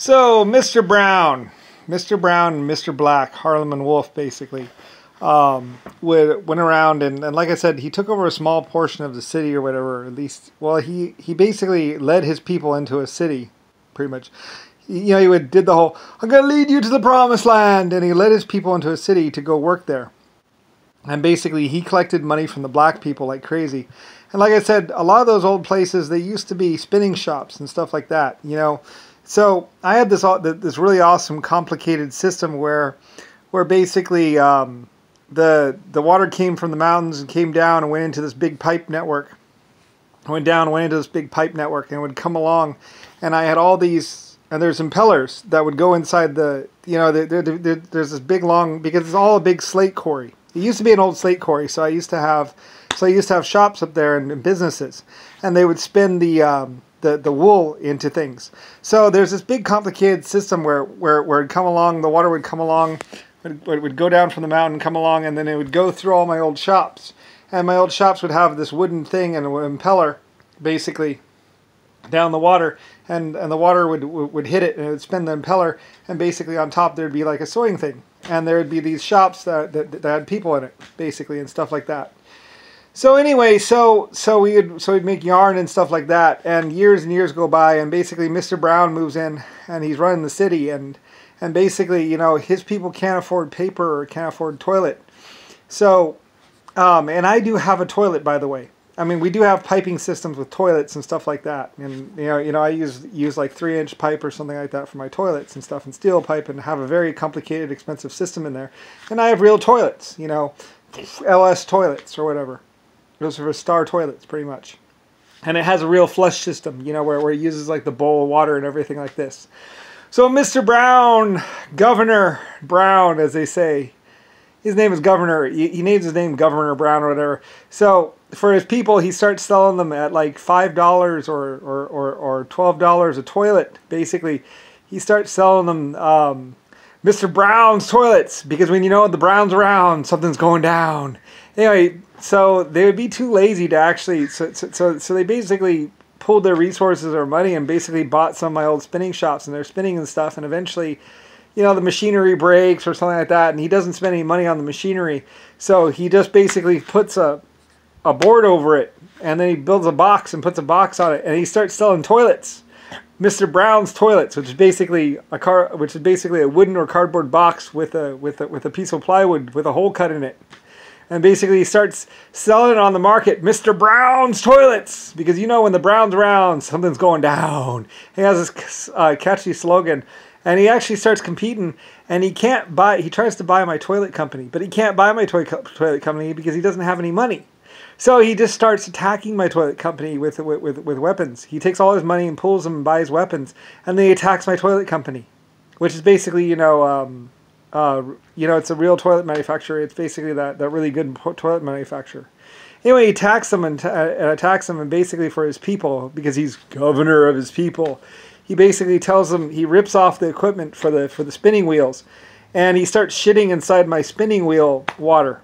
So Mr. Brown and Mr. Black, Harlem and Wolf, basically, went around and like I said, he took over a small portion of the city or whatever. At least, well, he basically led his people into a city, pretty much. He did the whole, I'm gonna lead you to the promised land, and he led his people into a city to go work there. And basically, he collected money from the black people like crazy. And like I said, a lot of those old places, they used to be spinning shops and stuff like that, So I had this really awesome, complicated system where basically the water came from the mountains and came down and went into this big pipe network. Went into this big pipe network and would come along, and I had all these, and there's impellers that would go inside the, there's this big long, because it's all a big slate quarry. It used to be an old slate quarry, so I used to have shops up there and businesses, and they would spin the wool into things. So there's this big complicated system where it'd come along, the water would come along, it would go down from the mountain, come along, and then it would go through all my old shops. And my old shops would have this wooden thing and an impeller, basically, down the water, and the water would hit it, and it would spin the impeller, and basically on top there'd be like a sewing thing. And there would be these shops that had people in it, basically, and stuff like that. So anyway, so we'd make yarn and stuff like that, and years go by, and basically Mr. Brown moves in, and he's running the city, and basically, his people can't afford paper or can't afford toilet. So, and I do have a toilet, by the way. I mean, we do have piping systems with toilets and stuff like that, and I use like 3-inch pipe or something like that for my toilets and stuff, and steel pipe, and have a very complicated, expensive system in there. And I have real toilets, LS toilets or whatever. Those are Star toilets, pretty much. And it has a real flush system, where it uses like the bowl of water and everything like this. So Mr. Brown, Governor Brown, as they say, his name is Governor. He names his name Governor Brown or whatever. So for his people, he starts selling them at like $5 or $12 a toilet. Basically, he starts selling them Mr. Brown's toilets, because when the Brown's around, something's going down. Anyway, so they would be too lazy to actually, so they basically pulled their resources or money and basically bought some of my old spinning shops, and they're spinning and stuff, and eventually, the machinery breaks or something like that, and he doesn't spend any money on the machinery, so he just basically puts a board over it, and then he builds a box and puts a box on it, and he starts selling toilets. Mr. Brown's toilets, which is basically a wooden or cardboard box with a piece of plywood with a hole cut in it. And basically he starts selling it on the market, Mr. Brown's toilets, because when the Brown's around, something's going down. He has this catchy slogan, and he actually starts competing, and he tries to buy my toilet company, but he can't buy my toilet company because he doesn't have any money. So he just starts attacking my toilet company with weapons. He takes all his money and pulls them and buys weapons, and then he attacks my toilet company, which is basically, it's a real toilet manufacturer. It's basically that really good toilet manufacturer. Anyway, he attacks them and basically for his people, because he's governor of his people, he basically tells them, he rips off the equipment for the spinning wheels, and he starts shitting inside my spinning wheel water.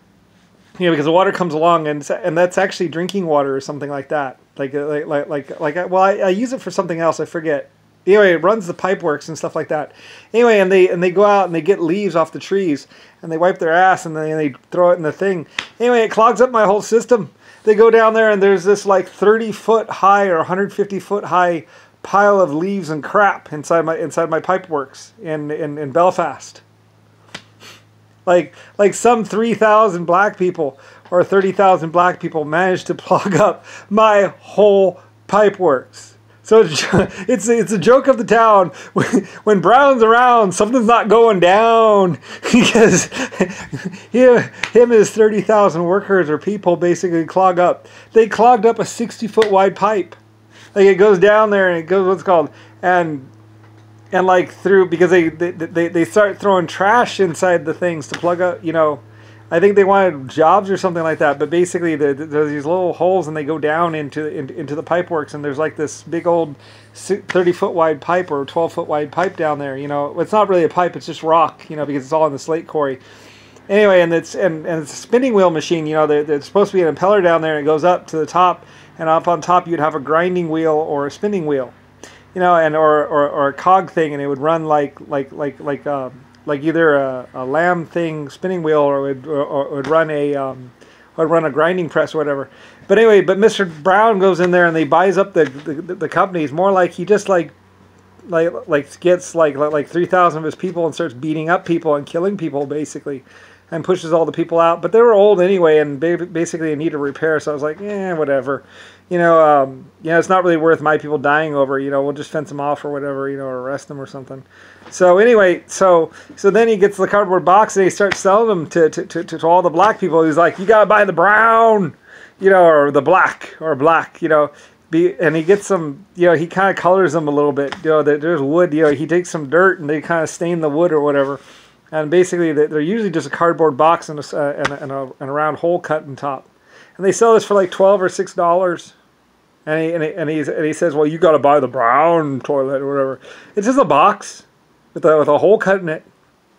Because the water comes along, and that's actually drinking water or something like that. I use it for something else, I forget. Anyway, it runs the pipeworks and stuff like that. Anyway, and they go out and they get leaves off the trees, and they wipe their ass, and they throw it in the thing. Anyway, it clogs up my whole system. They go down there, and there's this like 30-foot high or 150-foot high pile of leaves and crap inside my pipeworks in Belfast. Like some 3,000 black people or 30,000 black people managed to plug up my whole pipeworks. So it's a joke of the town. When Brown's around, something's not going down, because him and his 30,000 workers or people basically clog up. They clogged up a 60-foot wide pipe. Like, it goes down there and it goes, what's it called, and like through, because they start throwing trash inside the things to plug up, I think they wanted jobs or something like that, but basically there's these little holes, and they go down into the pipeworks, and there's like this big old 30-foot wide pipe or 12-foot wide pipe down there. It's not really a pipe, it's just rock, because it's all in the slate quarry. Anyway, and it's a spinning wheel machine. There's supposed to be an impeller down there, and it goes up to the top, and up on top you'd have a grinding wheel or a spinning wheel. you know, and or a cog thing, and it would run like either a lamb thing spinning wheel, or would run a grinding press or whatever. But anyway, but Mr. Brown goes in there and they buys up the company. It's more like he just gets like 3,000 of his people and starts beating up people and killing people basically, and pushes all the people out. But they were old anyway and basically in need of repair. So I was like, whatever. It's not really worth my people dying over. We'll just fence them off or whatever, or arrest them or something. So anyway, so then he gets the cardboard box and he starts selling them to all the black people. He's like, you gotta buy the brown, or the black, and he gets some, he kind of colors them a little bit. There's wood, he takes some dirt and they kind of stain the wood or whatever. And basically they're usually just a cardboard box and a round hole cut in top. And they sell this for like $12 or $6. And he says, well, you got to buy the brown toilet or whatever. It's just a box with a hole cut in it.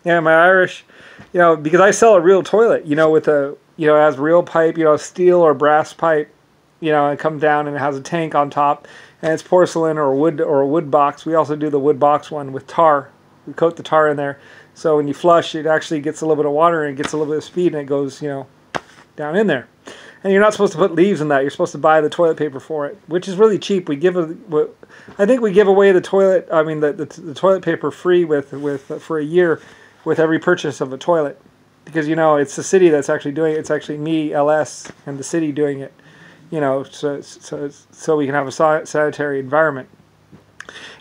Yeah, my Irish, because I sell a real toilet, with it has real pipe, steel or brass pipe, and it comes down and it has a tank on top, and it's porcelain or a wood box. We also do the wood box one with tar. We coat the tar in there, so when you flush, it actually gets a little bit of water and it gets a little bit of speed, and it goes, down in there. And you're not supposed to put leaves in that. You're supposed to buy the toilet paper for it, which is really cheap. I think we give away the toilet paper free for a year with every purchase of a toilet, because it's the city that's actually doing it. It's actually me, LS, and the city doing it. So we can have a sanitary environment.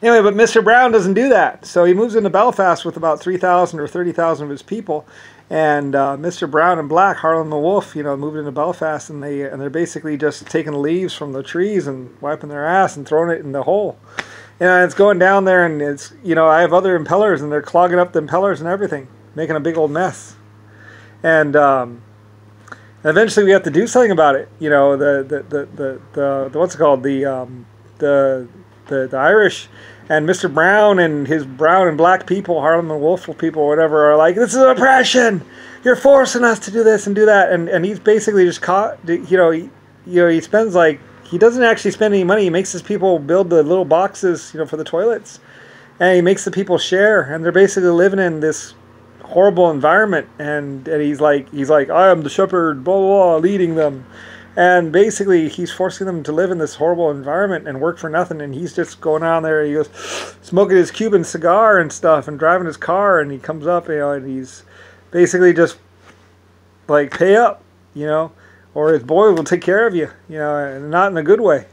Anyway, but Mr. Brown doesn't do that. So he moves into Belfast with about 3,000 or 30,000 of his people. And Mr. Brown and Black, Harlan and Wolf, moved into Belfast, and they're basically just taking leaves from the trees and wiping their ass and throwing it in the hole. And it's going down there, and it's, I have other impellers, and they're clogging up the impellers and everything, making a big old mess. And eventually we have to do something about it. The what's it called, the Irish. And Mr. Brown and his brown and black people, Harlem and Wolf people, whatever, are like, this is oppression. You're forcing us to do this and do that. And he's basically just caught. He spends he doesn't actually spend any money. He makes his people build the little boxes, for the toilets, and he makes the people share. And they're basically living in this horrible environment. And he's like, I am the shepherd, blah blah blah, leading them. And basically, he's forcing them to live in this horrible environment and work for nothing. And he's just going on there. He goes smoking his Cuban cigar and stuff, and driving his car. And he comes up, and he's basically just like, pay up, or his boy will take care of you, and not in a good way.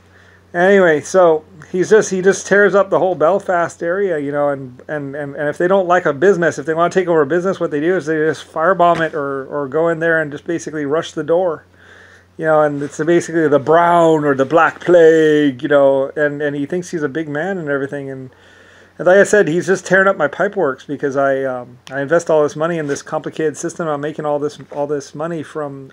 Anyway, so he just tears up the whole Belfast area, and if they don't like a business, if they want to take over a business, what they do is they just firebomb it or go in there and just basically rush the door. And it's basically the brown or the black plague, and he thinks he's a big man and everything. And like I said, he's just tearing up my pipeworks because I invest all this money in this complicated system. I'm making all this money from,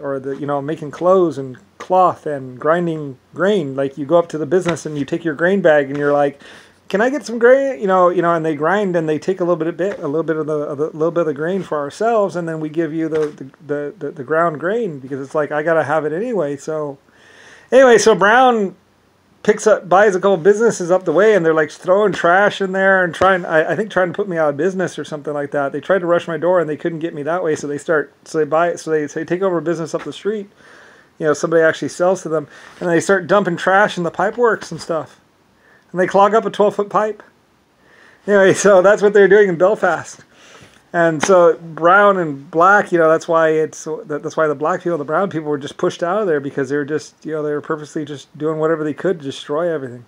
making clothes and cloth and grinding grain. Like, you go up to the business and you take your grain bag and you're like, can I get some grain? And they grind and they take a little bit of the grain for ourselves, and then we give you the ground grain, because it's like, I gotta have it anyway. So Brown buys a couple businesses up the way, and they're like throwing trash in there and trying to put me out of business or something like that. They tried to rush my door and they couldn't get me that way, so they take over a business up the street. Somebody actually sells to them, and they start dumping trash in the pipeworks and stuff. And they clog up a 12-foot pipe. Anyway, so that's what they're doing in Belfast. And so brown and black, that's why the black people, the brown people were just pushed out of there, because they were just, they were purposely just doing whatever they could to destroy everything.